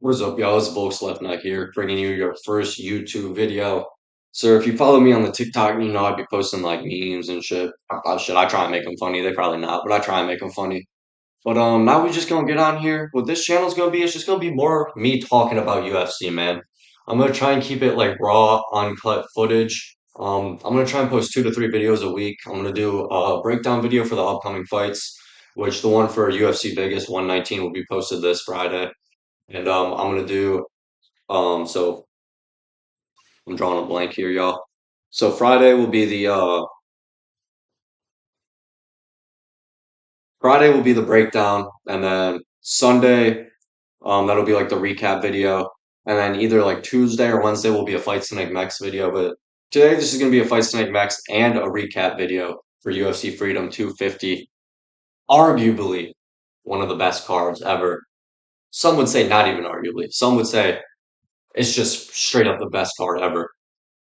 What is up, y'all? It's Volks Left Nut here, bringing you your first YouTube video. So if you follow me on the TikTok, you know I'd be posting like memes and shit. I try and make them funny. They probably not, but I try and make them funny. But now we just gonna get on here. What this channel's gonna be, it's just gonna be more me talking about UFC, man. I'm gonna try and keep it like raw, uncut footage. I'm gonna try and post 2 to 3 videos a week. I'm gonna do a breakdown video for the upcoming fights, which the one for UFC Vegas 119 will be posted this Friday. And I'm gonna do so I'm drawing a blank here, y'all. So Friday will be the breakdown, and then Sunday that'll be like the recap video, and then either like Tuesday or Wednesday will be a Fight Snake Max video. But today this is gonna be a Fight Snake Max and a recap video for UFC Freedom 250, arguably one of the best cards ever. Some would say not even arguably. Some would say it's just straight up the best card ever.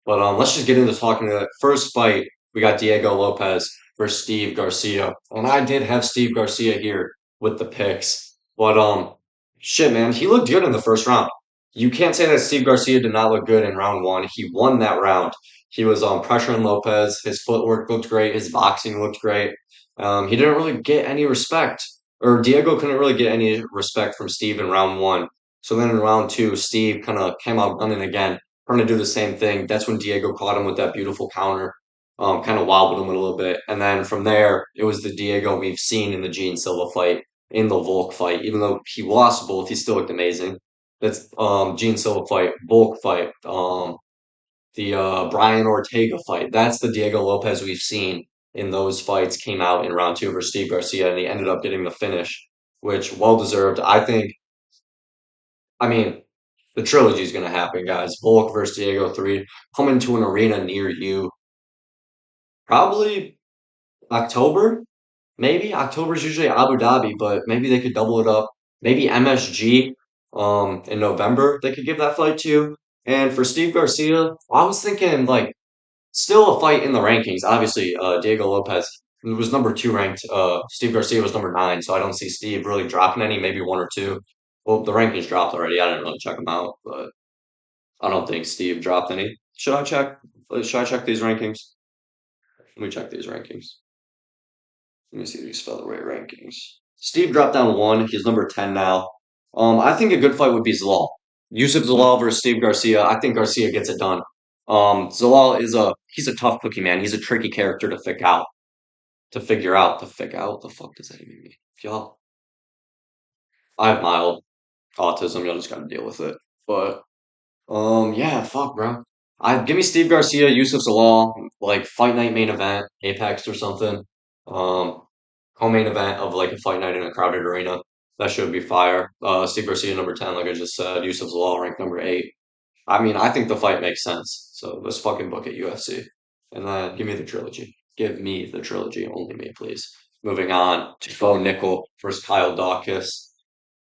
But let's just get into talking to that first fight. We got Diego Lopez versus Steve Garcia, and I did have Steve Garcia here with the picks. But shit, man, he looked good in the first round. You can't say that Steve Garcia did not look good in round one. He won that round. He was pressuring Lopez. His footwork looked great. His boxing looked great. He didn't really get any respect, or Diego couldn't really get any respect from Steve in round one. So then in round two, Steve kind of came out running again, trying to do the same thing. That's when Diego caught him with that beautiful counter, kind of wobbled him a little bit. And then from there, it was the Diego we've seen in the Gene Silva fight, in the Volk fight. Even though he lost both, he still looked amazing. That's Gene Silva fight, Volk fight, the Brian Ortega fight. That's the Diego Lopez we've seen in those fights. Came out in round two versus Steve Garcia, and he ended up getting the finish, which well deserved. I think. I mean, the trilogy is going to happen, guys. Volk versus Diego 3 coming to an arena near you. Probably October, maybe. October's usually Abu Dhabi, but maybe they could double it up. Maybe MSG in November they could give that fight to. And for Steve Garcia, I was thinking like still a fight in the rankings. Obviously, Diego Lopez was number two ranked. Steve Garcia was number nine, so I don't see Steve really dropping any, maybe one or two. Well, the rankings dropped already. I didn't really check them out, but I don't think Steve dropped any. Should I check? Should I check these rankings? Let me check these rankings. Let me see these featherweight rankings. Steve dropped down one. He's number 10 now. I think a good fight would be Zalal. Yusuf Zalal versus Steve Garcia. I think Garcia gets it done. Zalal is he's a tough cookie, man. He's a tricky character to figure out. To figure out. The fuck does that even mean? Y'all, I have mild autism. Y'all just gotta deal with it. But yeah, fuck, bro. I give me Steve Garcia, Yusuf Zalal, like fight night main event, Apex or something. Um, co-main event of like a fight night in a crowded arena. That should be fire. Steve Garcia number 10, like I just said. Yusuf Zalal ranked number 8. I mean, I think the fight makes sense. So let's fucking book it, UFC. And then give me the trilogy. Give me the trilogy, only me, please. Moving on to Bo Nickel versus Kyle Dawkins.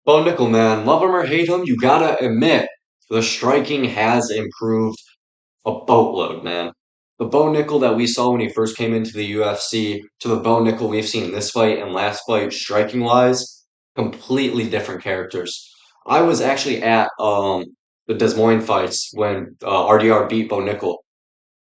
Bo Nickel, man, love him or hate him, you gotta admit the striking has improved a boatload, man. The Bo Nickel that we saw when he first came into the UFC to the Bo Nickel we've seen in this fight and last fight, striking wise, completely different characters. I was actually at the Des Moines fights when RDR beat Bo Nickel.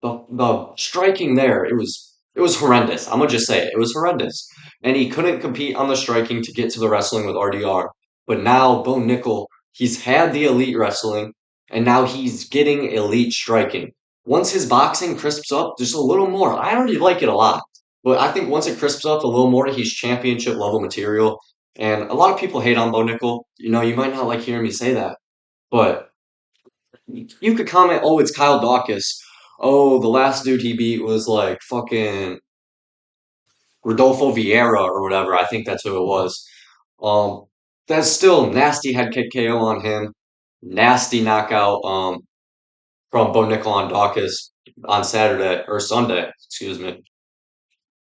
The striking there, it was horrendous. I'm gonna just say it. It was horrendous. And he couldn't compete on the striking to get to the wrestling with RDR. But now Bo Nickel, he's had the elite wrestling, and now he's getting elite striking. Once his boxing crisps up just a little more, I already like it a lot. But I think once it crisps up a little more, he's championship level material. And a lot of people hate on Bo Nickel. You know, you might not like hearing me say that, but you could comment, oh, it's Kyle Dawkins. Oh, the last dude he beat was like fucking Rodolfo Vieira or whatever. I think that's who it was. Um, that's still nasty head kick KO on him. Nasty knockout from Bo Nickel on Dawkins on Saturday or Sunday, excuse me.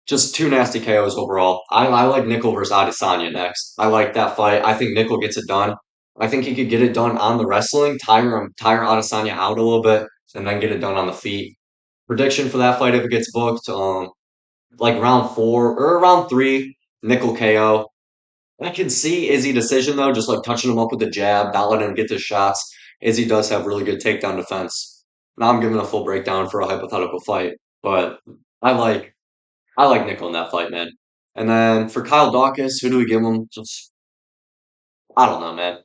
Just two nasty KOs overall. I like Nickel versus Adesanya next. I like that fight. I think Nickel gets it done. I think he could get it done on the wrestling, tire Adesanya out a little bit, and then get it done on the feet. Prediction for that fight if it gets booked, like round 4 or round 3, Nickel KO. I can see Izzy decision though, just like touching him up with the jab, not letting him get the shots. Izzy does have really good takedown defense. Now I'm giving a full breakdown for a hypothetical fight, but I like I like Nico in that fight, man. And then for Kyle Dawkins, who do we give him? Just I don't know, man.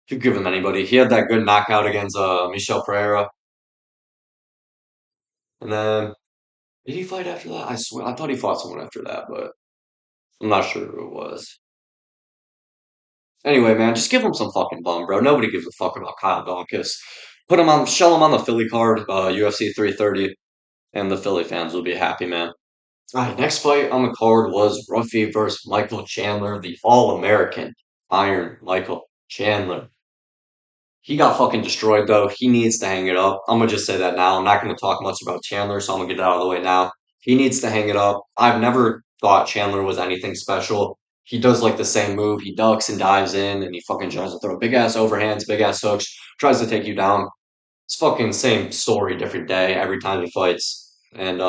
You give him anybody. He had that good knockout against Michel Pereira, and then did he fight after that? I swear I thought he fought someone after that, but I'm not sure who it was. Anyway, man, just give him some fucking bum, bro. Nobody gives a fuck about Kyle Dawkins. Put him on, show him on the Philly card, UFC 330, and the Philly fans will be happy, man. All right, next fight on the card was Ruffy versus Michael Chandler, the All-American Iron Michael Chandler. He got fucking destroyed though. He needs to hang it up. I'm gonna just say that now. I'm not gonna talk much about Chandler, so I'm gonna get it out of the way now. He needs to hang it up. I've never thought Chandler was anything special. He does like the same move. He ducks and dives in, and he fucking tries to throw big ass overhands, big ass hooks, tries to take you down. It's fucking same story, different day every time he fights. And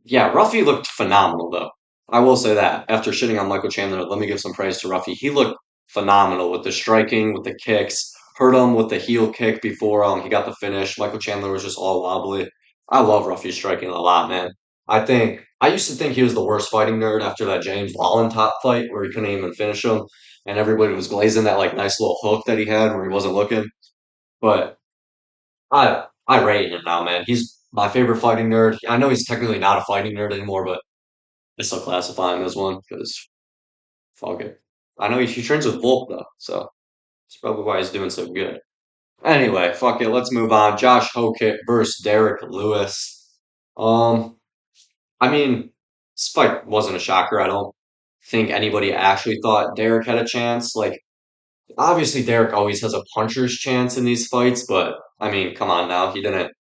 yeah, Ruffy looked phenomenal though. I will say that. After shitting on Michael Chandler, let me give some praise to Ruffy. He looked phenomenal with the striking, with the kicks. Hurt him with the heel kick before he got the finish. Michael Chandler was just all wobbly. I love Ruffy striking a lot, man. I used to think he was the worst fighting nerd after that James Wallen top fight where he couldn't even finish him, and everybody was glazing that like nice little hook that he had where he wasn't looking. But I rate him now, man. He's my favorite fighting nerd. I know he's technically not a fighting nerd anymore, but I still classify him as one because fuck it. I know he trains with Volk though, so that's probably why he's doing so good. Anyway, fuck it. Let's move on. Josh Hokett versus Derek Lewis. Um, I mean, this fight wasn't a shocker. I don't think anybody actually thought Derek had a chance. Like, obviously, Derek always has a puncher's chance in these fights, but I mean, come on now. He didn't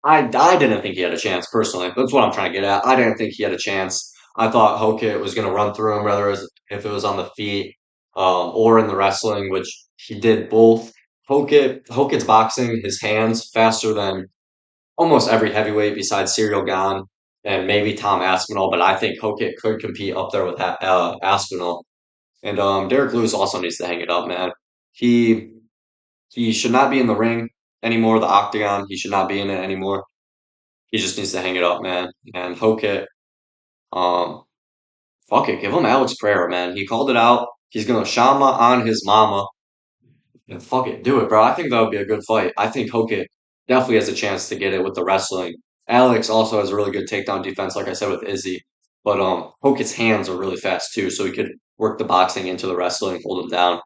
I didn't think he had a chance personally. That's what I'm trying to get at. I didn't think he had a chance. I thought Hokit was going to run through him, whether if it was on the feet or in the wrestling, which he did both. Hokit's boxing, his hands faster than almost every heavyweight besides Cyril Gane and maybe Tom Aspinall, but I think Hokit could compete up there with Aspinall. And Derek Lewis also needs to hang it up, man. He he should not be in the ring anymore, the octagon. He should not be in it anymore. He just needs to hang it up, man. And Hokit, um, fuck it, give him Alex Pereira, man. He called it out. He's gonna shama on his mama. And fuck it, do it, bro. I think that would be a good fight. I think Hokit definitely has a chance to get it with the wrestling. Alex also has a really good takedown defense, like I said with Izzy. But Hokit's hands are really fast too, so he could work the boxing into the wrestling, hold him down.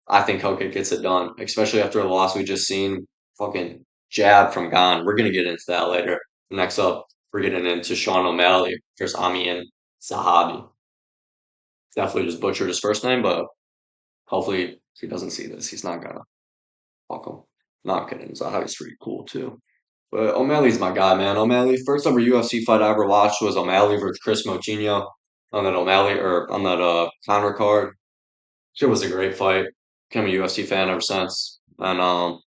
I think Hokit gets it done, especially after the loss we just seen. Fucking jab from Gon. We're gonna get into that later. Next up, we're getting into Sean O'Malley versus Amian Zahabi. Definitely just butchered his first name, but hopefully he doesn't see this. He's not gonna fuck him. Not kidding. Zahabi's pretty cool too. But O'Malley's my guy, man. O'Malley, first ever UFC fight I ever watched was O'Malley versus Chris Moutinho on that O'Malley or on that Conor card. Shit was a great fight. Became a UFC fan ever since. And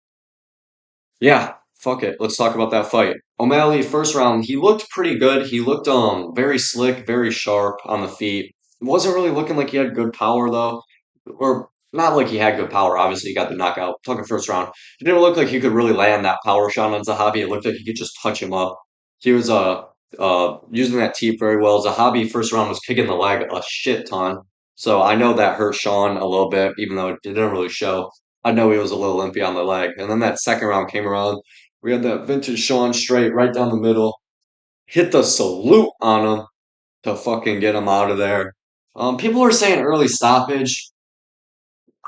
yeah, fuck it. Let's talk about that fight. O'Malley, first round, he looked pretty good. He looked very slick, very sharp on the feet. Wasn't really looking like he had good power though. Or not like he had good power, obviously he got the knockout. Talking first round. It didn't look like he could really land that power shot on Zahabi. It looked like he could just touch him up. He was using that teep very well. Zahabi first round was kicking the leg a shit ton. So I know that hurt Sean a little bit, even though it didn't really show. I know he was a little limpy on the leg. And then that second round came around. We had that vintage Sean straight right down the middle. Hit the salute on him to fucking get him out of there. People are saying early stoppage.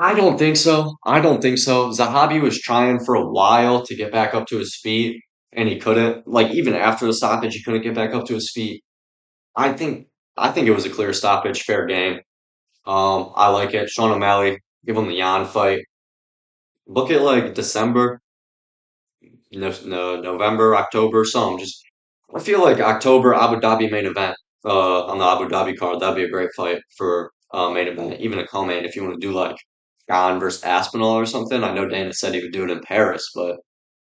I don't think so. I don't think so. Zahabi was trying for a while to get back up to his feet, and he couldn't. Like even after the stoppage, he couldn't get back up to his feet. I think I think it was a clear stoppage, fair game. I like it. Sean O'Malley, give him the Yan fight. Look at like December, no, November, October, some. Just I feel like October Abu Dhabi main event on the Abu Dhabi card. That'd be a great fight for main event, even a co-main if you want to do like Gane versus Aspinall or something. I know Dana said he would do it in Paris, but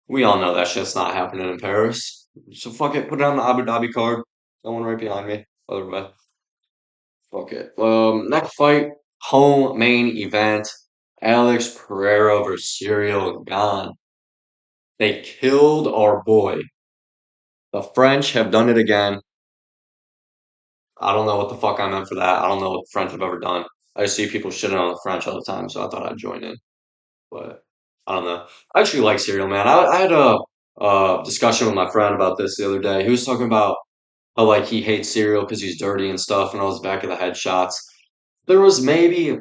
we all know that shit's not happening in Paris. So fuck it, put it on the Abu Dhabi card. Someone right behind me. Other way. Fuck it. Next fight, home main event. Alex Pereira versus Cyril Gane. They killed our boy. The French have done it again. I don't know what the fuck I meant for that. I don't know what the French have ever done. I see people shitting on the French all the time, so I thought I'd join in. But I don't know. I actually like Cyril, man. I had a discussion with my friend about this the other day. He was talking about how like he hates Cyril because he's dirty and stuff, and all his back of the head shots. There was maybe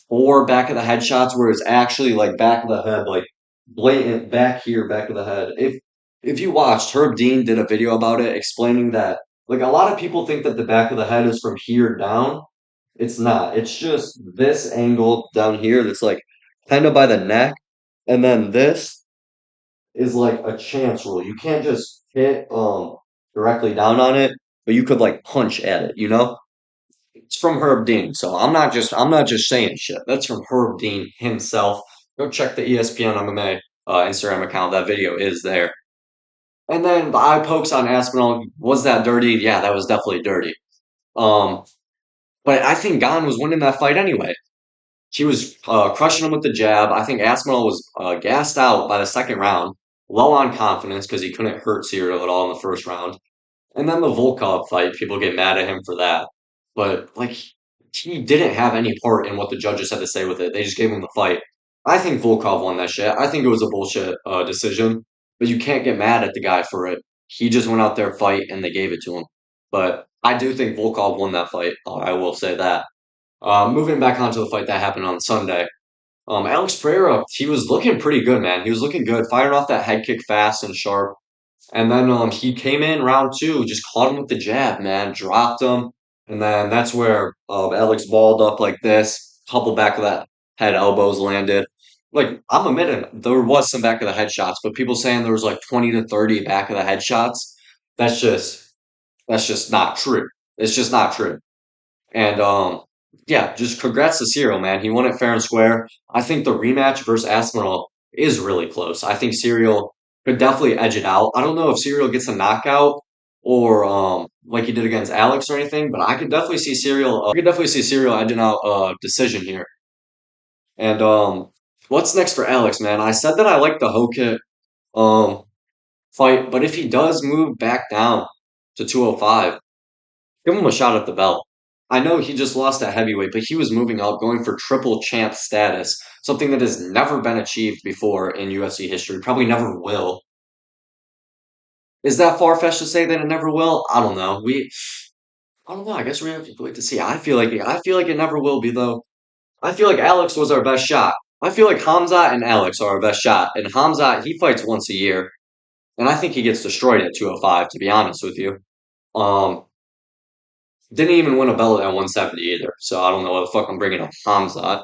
four back of the head shots where it's actually like back of the head, like blatant back here, back of the head. If you watched, Herb Dean did a video about it explaining that like a lot of people think that the back of the head is from here down. It's not. It's just this angle down here that's like kind of by the neck, and then this is like a chance rule. You can't just hit directly down on it, but you could like punch at it, you know? It's from Herb Dean, so I'm not just saying shit. That's from Herb Dean himself. Go check the ESPN MMA Instagram account. That video is there. And then the eye pokes on Aspinall. Was that dirty? Yeah, that was definitely dirty. Um, but I think Gon was winning that fight anyway. He was crushing him with the jab. I think Aspinall was gassed out by the second round, low on confidence because he couldn't hurt Cyril at all in the first round. And then the Volkov fight, people get mad at him for that. But like he didn't have any part in what the judges had to say with it. They just gave him the fight. I think Volkov won that shit. I think it was a bullshit decision, but you can't get mad at the guy for it. He just went out there fight and they gave it to him. But I do think Volkov won that fight. I will say that. Moving back onto the fight that happened on Sunday. Alex Pereira, he was looking pretty good, man. He was looking good, firing off that head kick fast and sharp. And then he came in round two, just caught him with the jab, man, dropped him. And then that's where Alex balled up like this, couple back of that head elbows landed. Like, I'm admitting there was some back of the head shots, but people saying there was like 20 to 30 back of the head shots, that's just that's just not true. It's just not true. And yeah, just congrats to Cyril, man. He won it fair and square. I think the rematch versus Aspinall is really close. I think Cyril could definitely edge it out. I don't know if Cyril gets a knockout or like he did against Alex or anything, but I could definitely see Cyril edging out a decision here. And what's next for Alex, man? I said that I like the Hokit um fight, but if he does move back down to 205, give him a shot at the belt. I know he just lost at heavyweight, but he was moving up, going for triple champ status, something that has never been achieved before in UFC history, probably never will. Is that far-fetched to say that it never will? I don't know. I guess we have to wait to see. I feel like it never will be though. I feel like Alex was our best shot. I feel like Hamza and Alex are our best shot, and Hamza he fights once a year, and I think he gets destroyed at 205. To be honest with you, um, didn't even win a belt at 170 either, so I don't know what the fuck I'm bringing up Hamzat.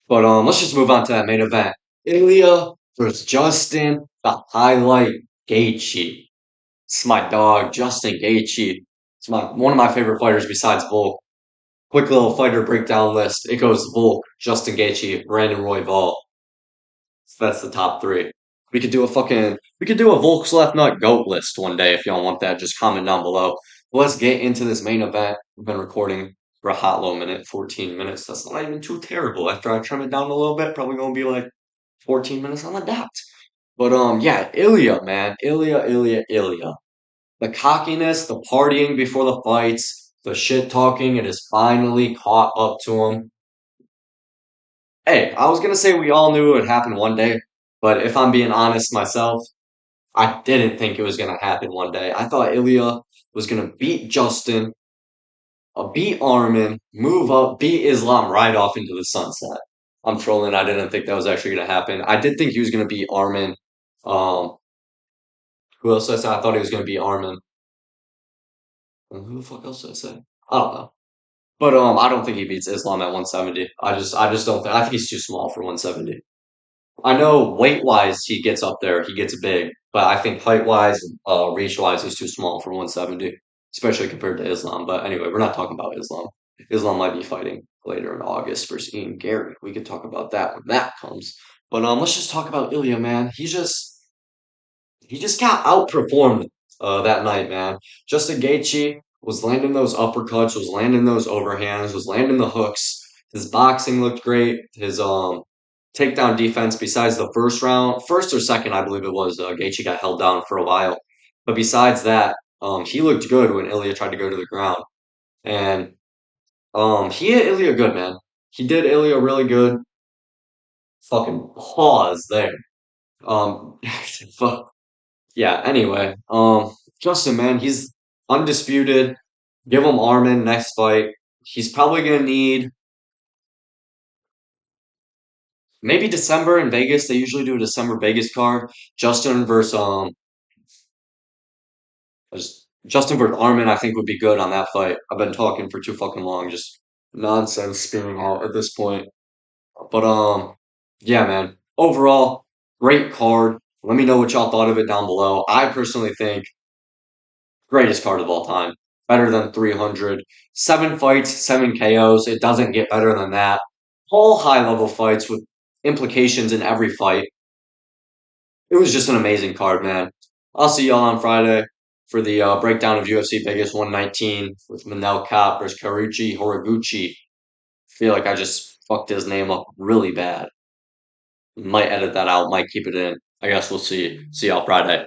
But let's just move on to that main event. Ilya versus Justin, the highlight Gaethje. It's my dog, Justin Gaethje. It's one of my favorite fighters besides Volk. Quick little fighter breakdown list. It goes Volk, Justin Gaethje, Brandon Royval. So that's the top three. We could do a Volk's Left Nut GOAT list one day if y'all want that. Just comment down below. Let's get into this main event. We've been recording for a hot low minute, 14 minutes. That's not even too terrible. After I trim it down a little bit, probably gonna be like 14 minutes on the dot. But yeah, Ilya, man. Ilya. The cockiness, the partying before the fights, the shit talking, it has finally caught up to him. Hey, I was gonna say we all knew it would happen one day, but if I'm being honest myself, I didn't think it was gonna happen one day. I thought Ilya was gonna beat Justin, beat Armin, move up, beat Islam right off into the sunset. I'm trolling. I didn't think that was actually gonna happen. I did think he was gonna beat Armin. Um, who else did I say? I thought he was gonna beat Armin. And who the fuck else did I say? I don't know. But I don't think he beats Islam at 170. I just don't think. I think he's too small for 170. I know weight wise he gets up there, he gets big, but I think height wise, reach wise, he's too small for 170, especially compared to Islam. But anyway, we're not talking about Islam. Islam might be fighting later in August versus Ian Gary. We can talk about that when that comes. But let's just talk about Ilya, man. He just got outperformed that night, man. Justin Gaethje. was landing those uppercuts, was landing those overhands, was landing the hooks. His boxing looked great. His takedown defense, besides the first round, first or second, I believe it was, Gaethje got held down for a while. But besides that, he looked good when Ilya tried to go to the ground. And he hit Ilya good, man. He did Ilya really good. Fucking pause there. Fuck. Yeah, anyway, Justin, man, he's undisputed. Give him Armin next fight. He's probably gonna need maybe December in Vegas. They usually do a December Vegas card. Justin versus Justin versus Armin, I think would be good on that fight. I've been talking for too fucking long, just nonsense spewing out at this point. But yeah, man. Overall, great card. Let me know what y'all thought of it down below. I personally think greatest card of all time. Better than 300. 7 fights, 7 KOs. It doesn't get better than that. All high level fights with implications in every fight. It was just an amazing card, man. I'll see y'all on Friday for the breakdown of UFC Vegas 119 with Manel Kape versus Karuchi Horiguchi. Feel like I just fucked his name up really bad. Might edit that out, might keep it in. I guess we'll see. See y'all Friday.